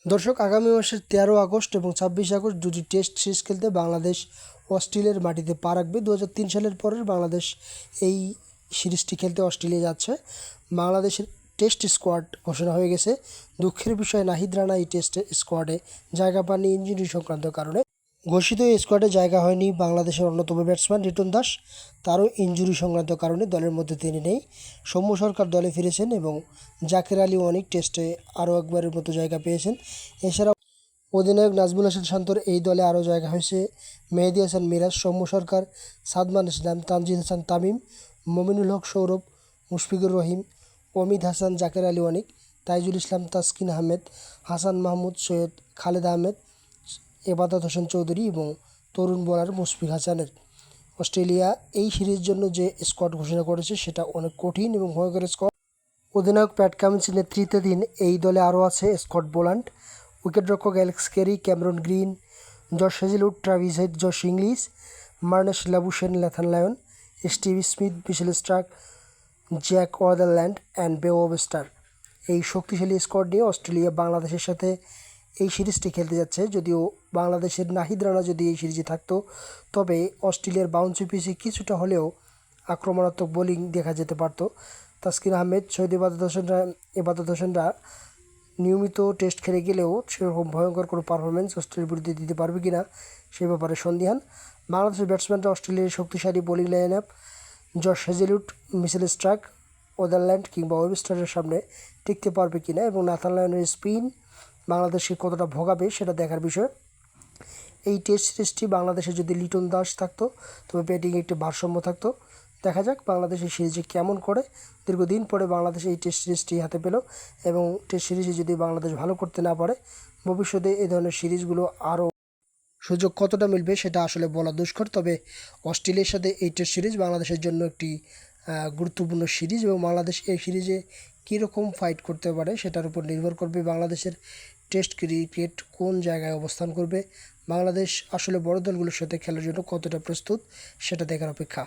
দর্শক, আগামী মাসের 13 আগস্ট এবং 26 আগস্ট দুটি টেস্ট সিরিজ খেলতে বাংলাদেশ অস্ট্রেলিয়ার মাটিতে পা রাখবে। 2003 সালের পরের বাংলাদেশ এই সিরিজটি খেলতে অস্ট্রেলিয়া যাচ্ছে। বাংলাদেশের টেস্ট স্কোয়াড ঘোষণা হয়ে গেছে। দুঃখের বিষয়, নাহিদ রানা এই টেস্ট স্কোয়াডে জায়গা পাননি ইনজুরি সংক্রান্ত কারণে। ঘোষিত এই স্কোয়াডে জায়গা হয়নি বাংলাদেশের অন্যতম ব্যাটসম্যান রিটন দাস, তারও ইনজুরি সংক্রান্ত কারণে দলের মধ্যে তিনি নেই। সৌম্য সরকার দলে ফিরেছেন এবং জাকের আলী অনেক টেস্টে আরও একবারের মতো জায়গা পেয়েছেন। এছাড়াও অধিনায়ক নাজমুল হাসান শান্তর এই দলে আরও জায়গা হয়েছে মেহেদী হাসান মিরাজ, সৌম্য সরকার, সাদমান ইসলাম, তানজিদ হাসান তামিম, মমিনুল হক সৌরভ, মুশফিকুর রহিম, অমিত হাসান, জাকের আলী অনিক, তাইজুল ইসলাম, তাসকিন আহমেদ, হাসান মাহমুদ, সৈয়দ খালেদ আহমেদ, এবাদত হোসেন চৌধুরী এবং তরুণ বোলার মুশফিক হাসানের। অস্ট্রেলিয়া এই সিরিজের জন্য যে স্কোয়াড ঘোষণা করেছে সেটা অনেক কঠিন এবং ভয়ঙ্কর স্কোয়াড। অধিনায়ক প্যাট কামিন্সের নেতৃত্বাধীন এই দলে আরও আছে স্কট বোল্যান্ড, উইকেটরক্ষক Alex Carey, Cameron Green, Josh Hazlewood, Travis Head, Josh Inglis, Marnus Labuschagne, Nathan Lyon, Steve Smith, Mitchell Starc, Jake Weatherald and Beau Webster. এই শক্তিশালী স্কোয়াড নিয়ে অস্ট্রেলিয়া বাংলাদেশের সাথে এই সিরিজটি খেলতে যাচ্ছে। যদিও বাংলাদেশের নাহিদ রানা যদি এই সিরিজে থাকতো, তবে অস্ট্রেলিয়ার বাউন্সি পিচে কিছুটা হলেও আক্রমণাত্মক বোলিং দেখা যেতে পারত। তাসকিন আহমেদ, সৈয়দ এবাদত হোসেনরা নিয়মিত টেস্ট খেলে গেলেও সেরকম ভয়ঙ্কর কোনো পারফরমেন্স অস্ট্রেলিয়ার বিরুদ্ধে দিতে পারবে কি না সে ব্যাপারে সন্দিহান। বাংলাদেশের ব্যাটসম্যানরা অস্ট্রেলিয়ার শক্তিশালী bowling line up Josh Hazlewood, Mitchell Starc, Weatherald কিংবা ওয়েবস্টারের সামনে টিকতে পারবে কিনা এবং ন্যাথান লায়নের স্পিন বাংলাদেশকে কতটা ভোগাবে সেটা দেখার বিষয়। এই টেস্ট সিরিজটি বাংলাদেশে যদি লিটন দাস থাকতো, তবে ব্যাটিংয়ে একটি ভারসাম্য থাকতো। দেখা যাক বাংলাদেশ এই সিরিজে কেমন করে। দীর্ঘদিন পরে বাংলাদেশ এই টেস্ট সিরিজটি হাতে পেল এবং টেস্ট সিরিজে যদি বাংলাদেশ ভালো করতে না পারে, ভবিষ্যতে এই ধরনের সিরিজগুলো আরও সুযোগ কতটা মিলবে সেটা আসলে বলা দুষ্কর। তবে অস্ট্রেলিয়ার সাথে এই টেস্ট সিরিজ বাংলাদেশের জন্য একটি গুরুত্বপূর্ণ সিরিজ এবং বাংলাদেশ এই সিরিজে কীরকম ফাইট করতে পারে সেটার উপর নির্ভর করবে বাংলাদেশের টেস্ট ক্রিকেট কোন জায়গায় অবস্থান করবে। বাংলাদেশ আসলে বড় দলগুলোর সাথে খেলার জন্য কতটা প্রস্তুত সেটা দেখার অপেক্ষা।